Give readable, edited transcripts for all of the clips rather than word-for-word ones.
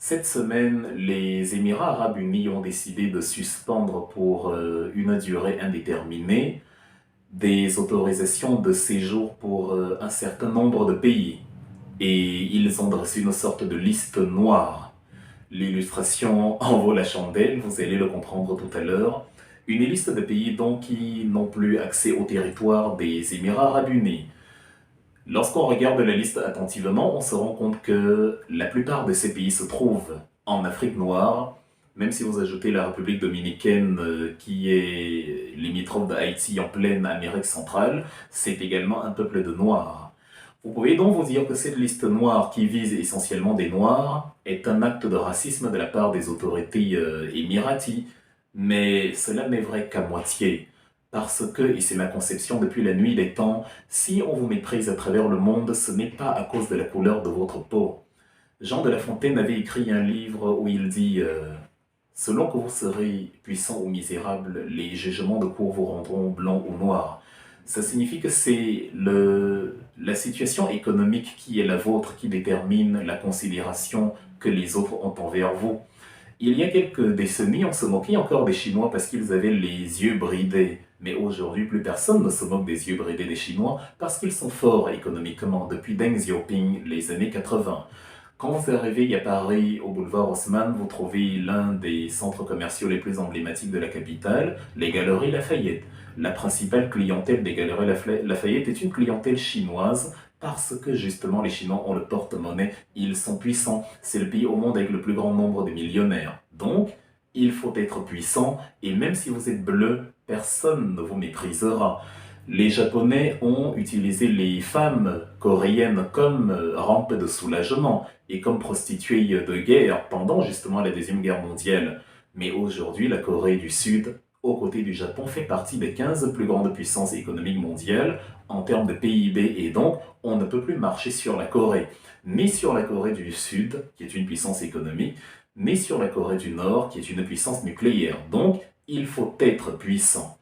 Cette semaine, les Émirats arabes unis ont décidé de suspendre pour une durée indéterminée des autorisations de séjour pour un certain nombre de pays. Et ils ont dressé une sorte de liste noire. L'illustration en vaut la chandelle, vous allez le comprendre tout à l'heure. Une liste de pays donc qui n'ont plus accès au territoire des Émirats arabes unis. Lorsqu'on regarde la liste attentivement, on se rend compte que la plupart de ces pays se trouvent en Afrique noire, même si vous ajoutez la République dominicaine qui est limitrophe d'Haïti en pleine Amérique centrale, c'est également un peuple de Noirs. Vous pouvez donc vous dire que cette liste noire qui vise essentiellement des Noirs est un acte de racisme de la part des autorités émiraties, mais cela n'est vrai qu'à moitié. Parce que, et c'est ma conception depuis la nuit des temps, si on vous méprise à travers le monde, ce n'est pas à cause de la couleur de votre peau. Jean de La Fontaine avait écrit un livre où il dit selon que vous serez puissant ou misérable, les jugements de cour vous rendront blanc ou noir. Ça signifie que c'est la situation économique qui est la vôtre qui détermine la considération que les autres ont envers vous. Il y a quelques décennies, on se moquait encore des Chinois parce qu'ils avaient les yeux bridés. Mais aujourd'hui, plus personne ne se moque des yeux bridés des Chinois parce qu'ils sont forts économiquement depuis Deng Xiaoping, les années 80. Quand vous arrivez à Paris, au boulevard Haussmann, vous trouvez l'un des centres commerciaux les plus emblématiques de la capitale, les Galeries Lafayette. La principale clientèle des Galeries Lafayette est une clientèle chinoise parce que justement les Chinois ont le porte-monnaie, ils sont puissants. C'est le pays au monde avec le plus grand nombre de millionnaires. Donc, il faut être puissant et même si vous êtes bleu, personne ne vous méprisera. Les Japonais ont utilisé les femmes coréennes comme rampe de soulagement et comme prostituées de guerre pendant justement la Deuxième Guerre mondiale. Mais aujourd'hui, la Corée du Sud, aux côtés du Japon, fait partie des 15 plus grandes puissances économiques mondiales en termes de PIB et donc on ne peut plus marcher sur la Corée. Ni sur la Corée du Sud, qui est une puissance économique, ni sur la Corée du Nord, qui est une puissance nucléaire. Donc, il faut être puissant.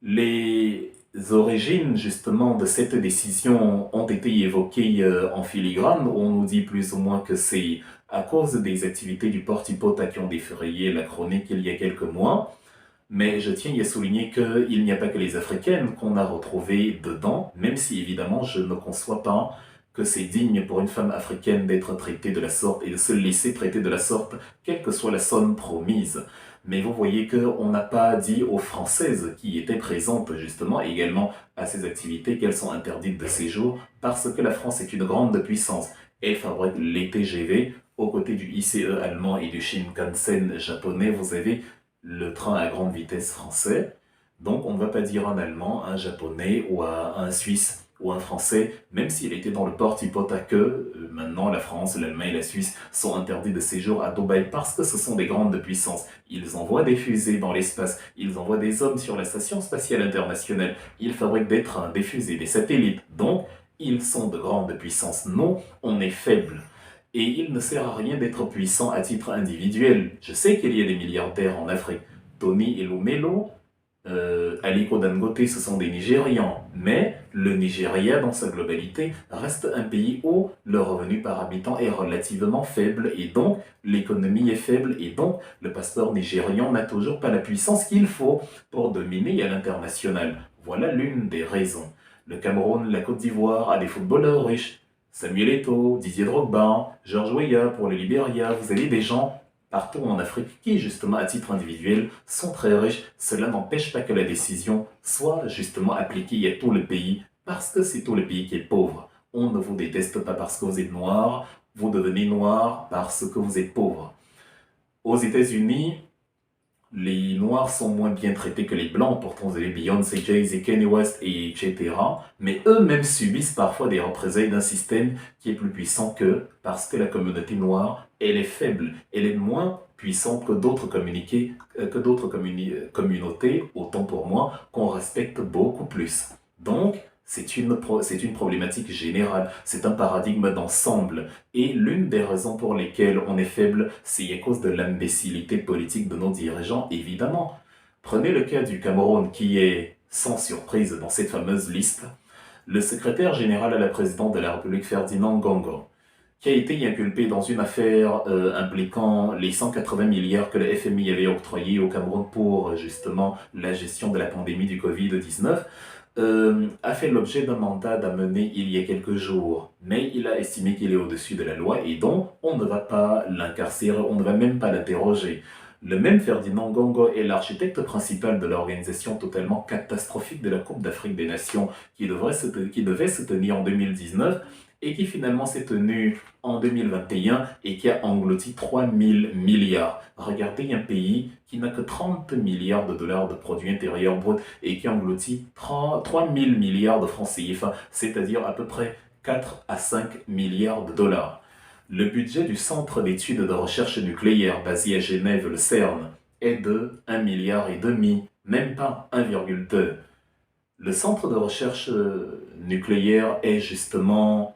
Les origines justement de cette décision ont été évoquées en filigrane, où on nous dit plus ou moins que c'est à cause des activités du Porti-Pota qui ont défrayé la chronique il y a quelques mois. Mais je tiens à souligner qu'il n'y a pas que les Africaines qu'on a retrouvées dedans, même si évidemment je ne conçois pas que c'est digne pour une femme africaine d'être traitée de la sorte et de se laisser traiter de la sorte, quelle que soit la somme promise. Mais vous voyez qu'on n'a pas dit aux Françaises qui étaient présentes justement également à ces activités qu'elles sont interdites de séjour parce que la France est une grande puissance. Elle fabrique les TGV, aux côtés du ICE allemand et du Shinkansen japonais, vous avez le train à grande vitesse français. Donc on ne va pas dire un Allemand, un Japonais ou un Suisse ou un Français, même s'il était dans le porte-à-pote que maintenant la France, l'Allemagne et la Suisse sont interdits de séjour à Dubaï parce que ce sont des grandes puissances. Ils envoient des fusées dans l'espace, ils envoient des hommes sur la station spatiale internationale, ils fabriquent des trains, des fusées, des satellites. Donc, ils sont de grandes puissances. Non, on est faible. Et il ne sert à rien d'être puissant à titre individuel. Je sais qu'il y a des milliardaires en Afrique. Tony Elumelu, Aliko Dangote, ce sont des Nigérians. Mais le Nigeria, dans sa globalité, reste un pays où le revenu par habitant est relativement faible. Et donc, l'économie est faible. Et donc, le passeport nigérian n'a toujours pas la puissance qu'il faut pour dominer à l'international. Voilà l'une des raisons. Le Cameroun, la Côte d'Ivoire a des footballeurs riches. Samuel Eto'o, Didier Drogba, George Weah pour le Libéria, vous avez des gens partout en Afrique qui, justement, à titre individuel, sont très riches. Cela n'empêche pas que la décision soit justement appliquée à tout le pays, parce que c'est tout le pays qui est pauvre. On ne vous déteste pas parce que vous êtes noir, vous devenez noir parce que vous êtes pauvre. Aux États-Unis, les Noirs sont moins bien traités que les Blancs, pourtant vous avez Beyoncé, Jay-Z, Kanye West, etc. Mais eux-mêmes subissent parfois des représailles d'un système qui est plus puissant qu'eux, parce que la communauté noire, elle est faible, elle est moins puissante que d'autres communautés, autant pour moi, qu'on respecte beaucoup plus. Donc, c'est une problématique générale, c'est un paradigme d'ensemble. Et l'une des raisons pour lesquelles on est faible, c'est à cause de l'imbécilité politique de nos dirigeants, évidemment. Prenez le cas du Cameroun qui est, sans surprise, dans cette fameuse liste, le secrétaire général à la présidente de la République, Ferdinand Gongo. qui a été inculpé dans une affaire impliquant les 180 milliards que le FMI avait octroyés au Cameroun pour justement la gestion de la pandémie du Covid-19, a fait l'objet d'un mandat d'amener il y a quelques jours. Mais il a estimé qu'il est au-dessus de la loi et donc on ne va pas l'incarcérer, on ne va même pas l'interroger. Le même Ferdinand Gongo est l'architecte principal de l'organisation totalement catastrophique de la Coupe d'Afrique des Nations qui devait se tenir en 2019 et qui finalement s'est tenue en 2021 et qui a englouti 3000 milliards. Regardez un pays qui n'a que 30 milliards de dollars de produits intérieurs bruts et qui engloutit 3000 milliards de francs CFA, c'est-à-dire à peu près 4 à 5 milliards de dollars. Le budget du Centre d'études de recherche nucléaire basé à Genève, le CERN, est de 1,5 milliard, même pas 1,2. Le centre de recherche nucléaire est justement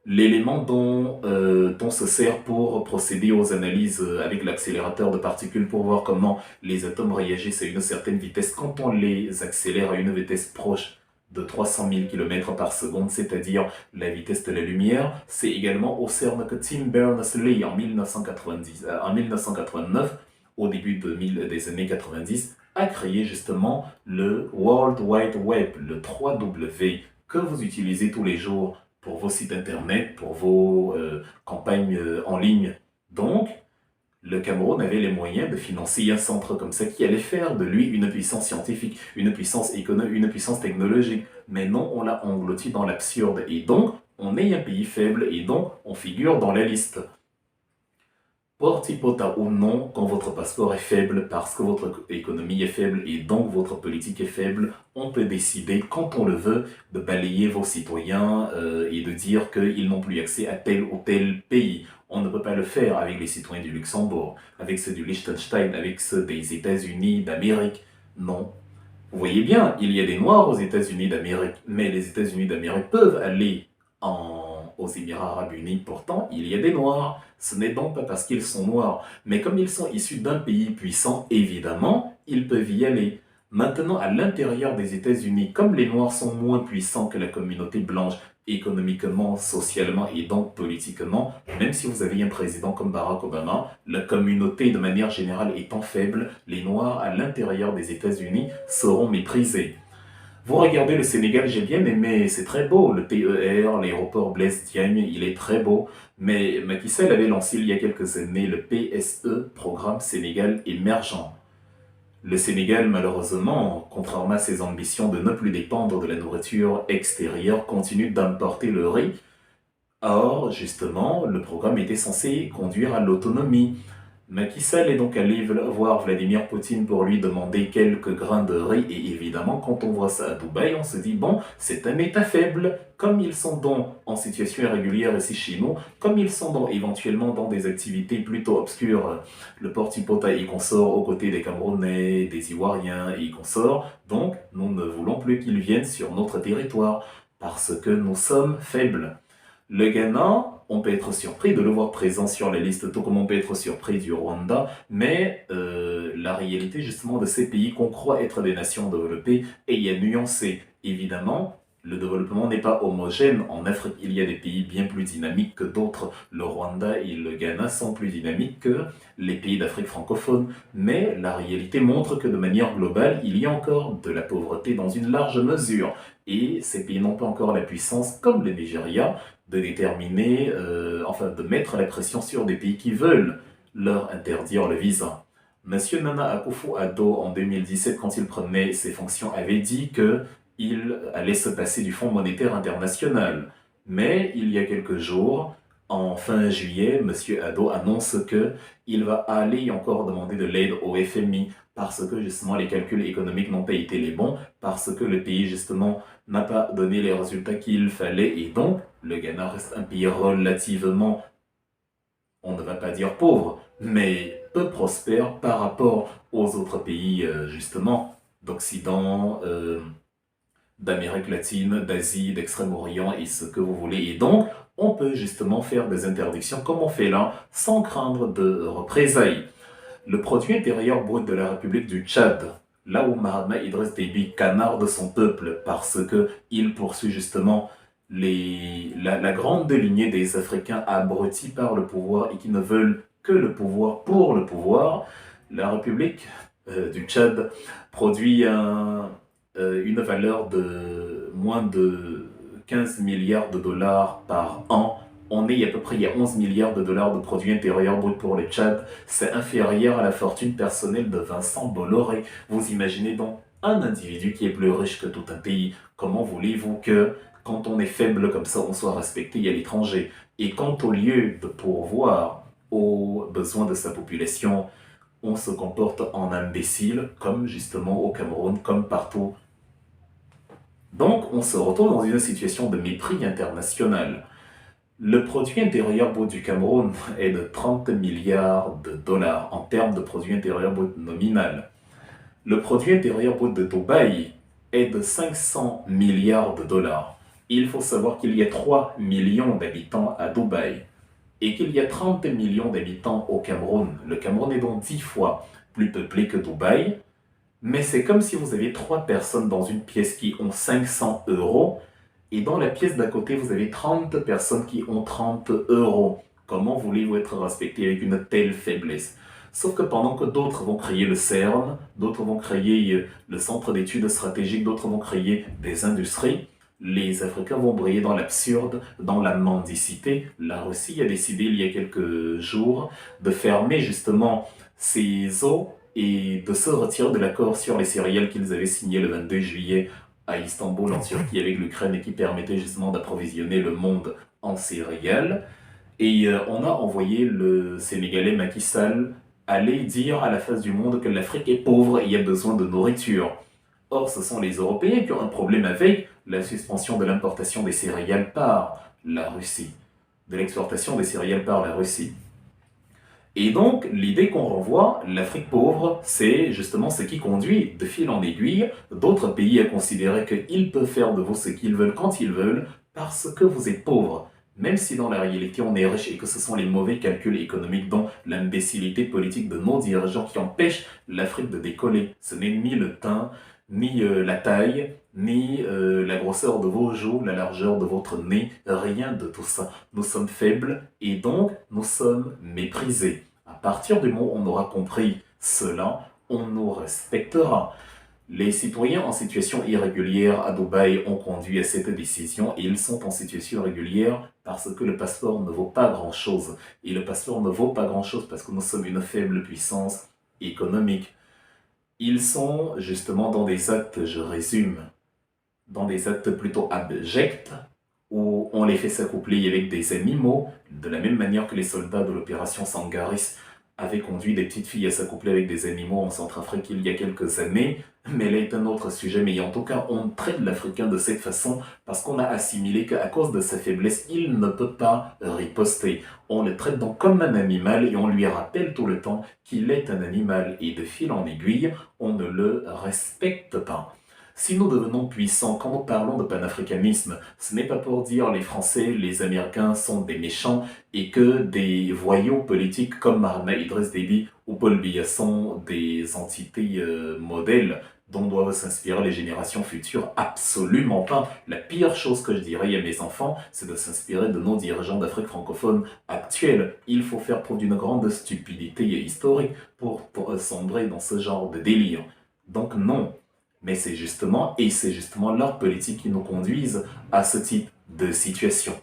l'élément dont on se sert pour procéder aux analyses avec l'accélérateur de particules pour voir comment les atomes réagissent à une certaine vitesse quand on les accélère à une vitesse proche de 300 000 km par seconde, c'est-à-dire la vitesse de la lumière. C'est également au CERN que Tim Berners-Lee, en 1989, au début des années 90, a créé justement le World Wide Web, le 3W, que vous utilisez tous les jours pour vos sites internet, pour vos campagnes en ligne. Donc, le Cameroun avait les moyens de financer un centre comme ça qui allait faire de lui une puissance scientifique, une puissance économique, une puissance technologique. Mais non, on l'a englouti dans l'absurde. Et donc, on est un pays faible et donc on figure dans la liste. Porte-hypota ou non, quand votre passeport est faible parce que votre économie est faible et donc votre politique est faible, on peut décider, quand on le veut, de balayer vos citoyens et de dire qu'ils n'ont plus accès à tel ou tel pays. On ne peut pas le faire avec les citoyens du Luxembourg, avec ceux du Liechtenstein, avec ceux des États-Unis d'Amérique. Non. Vous voyez bien, il y a des Noirs aux États-Unis d'Amérique, mais les États-Unis d'Amérique peuvent aller aux Émirats Arabes Unis. Pourtant, il y a des Noirs. Ce n'est donc pas parce qu'ils sont noirs, mais comme ils sont issus d'un pays puissant, évidemment, ils peuvent y aller. Maintenant, à l'intérieur des États-Unis, comme les Noirs sont moins puissants que la communauté blanche, économiquement, socialement et donc politiquement, même si vous avez un président comme Barack Obama, la communauté de manière générale étant faible, les Noirs à l'intérieur des États-Unis seront méprisés. Vous regardez le Sénégal, j'ai bien aimé, c'est très beau, le TER, l'aéroport Blaise Diagne, il est très beau, mais Macky Sall avait lancé il y a quelques années le PSE, Programme Sénégal Émergent. Le Sénégal, malheureusement, contrairement à ses ambitions de ne plus dépendre de la nourriture extérieure, continue d'importer le riz. Or, justement, le programme était censé conduire à l'autonomie. Macky Sall est donc allé voir Vladimir Poutine pour lui demander quelques grains de riz et évidemment quand on voit ça à Dubaï, on se dit bon, c'est un État faible, comme ils sont donc en situation irrégulière ici chez nous, comme ils sont donc éventuellement dans des activités plutôt obscures, le porte-hypota y consort aux côtés des Camerounais, des Ivoiriens y consort, donc nous ne voulons plus qu'ils viennent sur notre territoire parce que nous sommes faibles. Le Ghana, on peut être surpris de le voir présent sur la liste, tout comme on peut être surpris du Rwanda, mais la réalité justement de ces pays qu'on croit être des nations développées est nuancée. Évidemment, le développement n'est pas homogène. En Afrique, il y a des pays bien plus dynamiques que d'autres. Le Rwanda et le Ghana sont plus dynamiques que les pays d'Afrique francophone. Mais la réalité montre que de manière globale, il y a encore de la pauvreté dans une large mesure. Et ces pays n'ont pas encore la puissance, comme le Nigeria, de déterminer, de mettre la pression sur des pays qui veulent leur interdire le visa. Monsieur Nana Akufo-Addo, en 2017, quand il prenait ses fonctions, avait dit qu'il allait se passer du Fonds monétaire international. Mais il y a quelques jours, en fin juillet, Monsieur Addo annonce qu'il va aller encore demander de l'aide au FMI parce que justement les calculs économiques n'ont pas été les bons, parce que le pays justement n'a pas donné les résultats qu'il fallait et donc le Ghana reste un pays relativement, on ne va pas dire pauvre, mais peu prospère par rapport aux autres pays justement d'Occident, d'Amérique latine, d'Asie, d'Extrême-Orient et ce que vous voulez. Et donc, on peut justement faire des interdictions comme on fait là, sans craindre de représailles. Le produit intérieur brut de la République du Tchad, là où Mahatma Idriss Déby canarde son peuple parce qu'il poursuit justement la grande lignée des Africains abrutis par le pouvoir et qui ne veulent que le pouvoir pour le pouvoir, la République du Tchad produit une valeur de moins de 15 milliards de dollars par an. On est à peu près, il y a 11 milliards de dollars de produits intérieurs bruts pour le Tchad. C'est inférieur à la fortune personnelle de Vincent Bolloré. Vous imaginez donc un individu qui est plus riche que tout un pays. Comment voulez-vous que, quand on est faible comme ça, on soit respecté à l'étranger? Et quand au lieu de pourvoir aux besoins de sa population, on se comporte en imbécile, comme justement au Cameroun, comme partout. Donc, on se retrouve dans une situation de mépris international. Le produit intérieur brut du Cameroun est de 30 milliards de dollars en termes de produit intérieur brut nominal. Le produit intérieur brut de Dubaï est de 500 milliards de dollars. Il faut savoir qu'il y a 3 millions d'habitants à Dubaï et qu'il y a 30 millions d'habitants au Cameroun. Le Cameroun est donc 10 fois plus peuplé que Dubaï, mais c'est comme si vous aviez 3 personnes dans une pièce qui ont 500 euros, et dans la pièce d'à côté, vous avez 30 personnes qui ont 30 euros. Comment voulez-vous être respecté avec une telle faiblesse? Sauf que pendant que d'autres vont créer le CERN, d'autres vont créer le Centre d'études stratégiques, d'autres vont créer des industries, les Africains vont briller dans l'absurde, dans la mendicité. La Russie a décidé il y a quelques jours de fermer justement ses eaux et de se retirer de l'accord sur les céréales qu'ils avaient signé le 22 juillet à Istanbul, en Turquie, avec l'Ukraine, et qui permettait justement d'approvisionner le monde en céréales. Et on a envoyé le Sénégalais Macky Sall aller dire à la face du monde que l'Afrique est pauvre et a besoin de nourriture. Or, ce sont les Européens qui ont un problème avec la suspension de l'importation des céréales par la Russie, de l'exportation des céréales par la Russie. Et donc, l'idée qu'on renvoie, l'Afrique pauvre, c'est justement ce qui conduit de fil en aiguille d'autres pays à considérer qu'ils peuvent faire de vous ce qu'ils veulent quand ils veulent parce que vous êtes pauvre. Même si dans la réalité on est riche et que ce sont les mauvais calculs économiques dont l'imbécilité politique de nos dirigeants qui empêchent l'Afrique de décoller. Ce n'est ni le teint, ni la taille, ni la grosseur de vos joues, la largeur de votre nez, rien de tout ça. Nous sommes faibles et donc nous sommes méprisés. À partir du moment où on aura compris cela, on nous respectera. Les citoyens en situation irrégulière à Dubaï ont conduit à cette décision et ils sont en situation irrégulière parce que le passeport ne vaut pas grand-chose. Et le passeport ne vaut pas grand-chose parce que nous sommes une faible puissance économique. Ils sont justement dans des actes, je résume, dans des actes plutôt abjects où on les fait s'accoupler avec des animaux, de la même manière que les soldats de l'opération Sangaris avaient conduit des petites filles à s'accoupler avec des animaux en Centrafrique il y a quelques années, mais là est un autre sujet. Mais en tout cas, on traite l'Africain de cette façon parce qu'on a assimilé qu'à cause de sa faiblesse, il ne peut pas riposter. On le traite donc comme un animal et on lui rappelle tout le temps qu'il est un animal et de fil en aiguille, on ne le respecte pas. Si nous devenons puissants, quand nous parlons de panafricanisme, ce n'est pas pour dire les Français, les Américains sont des méchants et que des voyous politiques comme Mahatma Idriss Déby ou Paul Biya sont des entités modèles dont doivent s'inspirer les générations futures. Absolument pas. La pire chose que je dirais à mes enfants, c'est de s'inspirer de nos dirigeants d'Afrique francophone actuels. Il faut faire preuve d'une grande stupidité historique pour sombrer dans ce genre de délire. Donc non. Mais c'est justement leur politique qui nous conduisent à ce type de situation.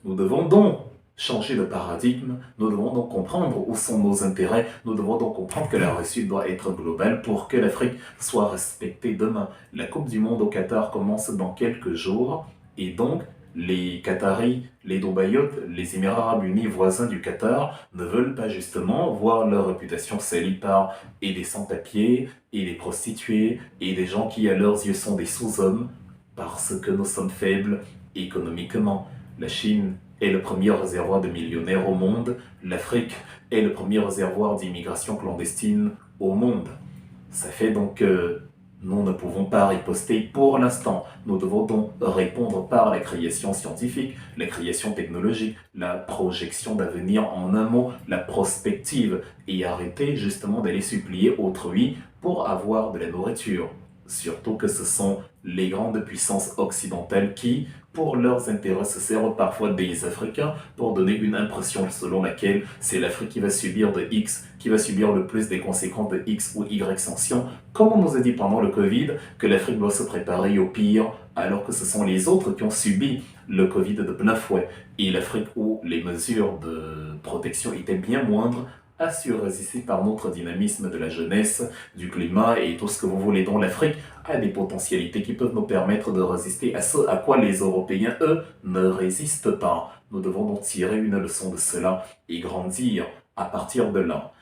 Nous devons donc changer de paradigme, nous devons donc comprendre où sont nos intérêts, nous devons donc comprendre que la Russie doit être globale pour que l'Afrique soit respectée demain. La Coupe du Monde au Qatar commence dans quelques jours et donc les Qataris, les Dubaïotes, les Émirats Arabes Unis voisins du Qatar ne veulent pas justement voir leur réputation salie par et des sans-papiers, et des prostituées, et des gens qui à leurs yeux sont des sous-hommes, parce que nous sommes faibles économiquement. La Chine est le premier réservoir de millionnaires au monde, l'Afrique est le premier réservoir d'immigration clandestine au monde. Ça fait donc que nous ne pouvons pas riposter pour l'instant. Nous devons donc répondre par la création scientifique, la création technologique, la projection d'avenir, en un mot, la prospective, et arrêter justement d'aller supplier autrui pour avoir de la nourriture. surtout que ce sont les grandes puissances occidentales qui, pour leurs intérêts, se servent parfois des Africains pour donner une impression selon laquelle c'est l'Afrique qui va subir de X, qui va subir le plus des conséquences de X ou Y sanctions, comme on nous a dit pendant le Covid que l'Afrique doit se préparer au pire, alors que ce sont les autres qui ont subi le Covid de plein fouet, et l'Afrique où les mesures de protection étaient bien moindres, a su résister par notre dynamisme de la jeunesse, du climat et tout ce que vous voulez, dont l'Afrique a des potentialités qui peuvent nous permettre de résister à ce à quoi les Européens, eux, ne résistent pas. Nous devons donc tirer une leçon de cela et grandir à partir de là.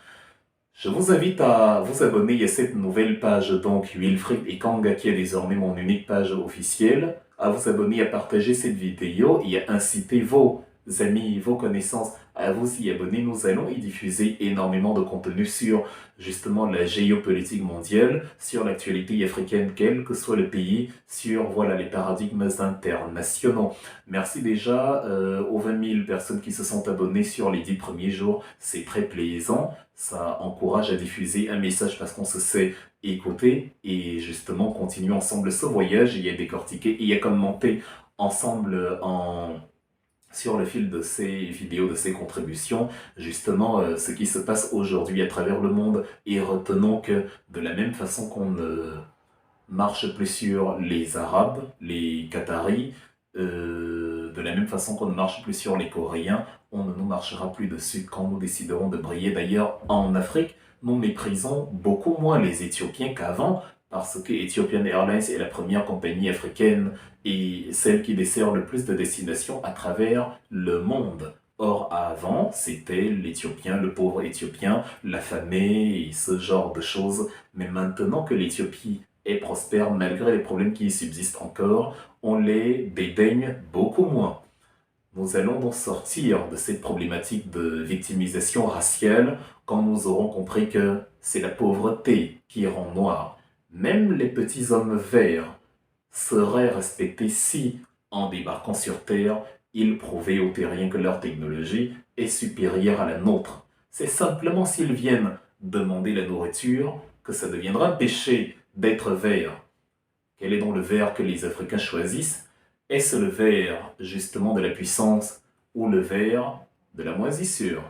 Je vous invite à vous abonner à cette nouvelle page, donc Wilfried et Kanga, qui est désormais mon unique page officielle, à vous abonner, à partager cette vidéo et à inciter vos amis, vos connaissances à vous y abonner. Nous allons y diffuser énormément de contenu sur justement la géopolitique mondiale, sur l'actualité africaine, quel que soit le pays, sur voilà les paradigmes internationaux. Merci déjà aux 20 000 personnes qui se sont abonnées sur les 10 premiers jours, c'est très plaisant. Ça encourage à diffuser un message parce qu'on se sait écouter et justement continuer ensemble ce voyage et à décortiquer et à commenter ensemble sur le fil de ces vidéos, de ces contributions, justement ce qui se passe aujourd'hui à travers le monde. Et retenons que de la même façon qu'on ne marche plus sur les Arabes, les Qataris, de la même façon qu'on ne marche plus sur les Coréens, on ne nous marchera plus dessus quand nous déciderons de briller. D'ailleurs, en Afrique, nous méprisons beaucoup moins les Éthiopiens qu'avant, parce que Ethiopian Airlines est la première compagnie africaine et celle qui dessert le plus de destinations à travers le monde. Or, avant, c'était l'Éthiopien, le pauvre Éthiopien, l'affamé et ce genre de choses. Mais maintenant que l'Éthiopie est prospère, malgré les problèmes qui y subsistent encore, on les dédaigne beaucoup moins. Nous allons donc sortir de cette problématique de victimisation raciale quand nous aurons compris que c'est la pauvreté qui rend noir. Même les petits hommes verts seraient respectés si, en débarquant sur Terre, ils prouvaient aux terriens que leur technologie est supérieure à la nôtre. C'est simplement s'ils viennent demander la nourriture que ça deviendra un péché d'être vert. Quel est donc le vert que les Africains choisissent? Est-ce le vert justement de la puissance ou le vert de la moisissure?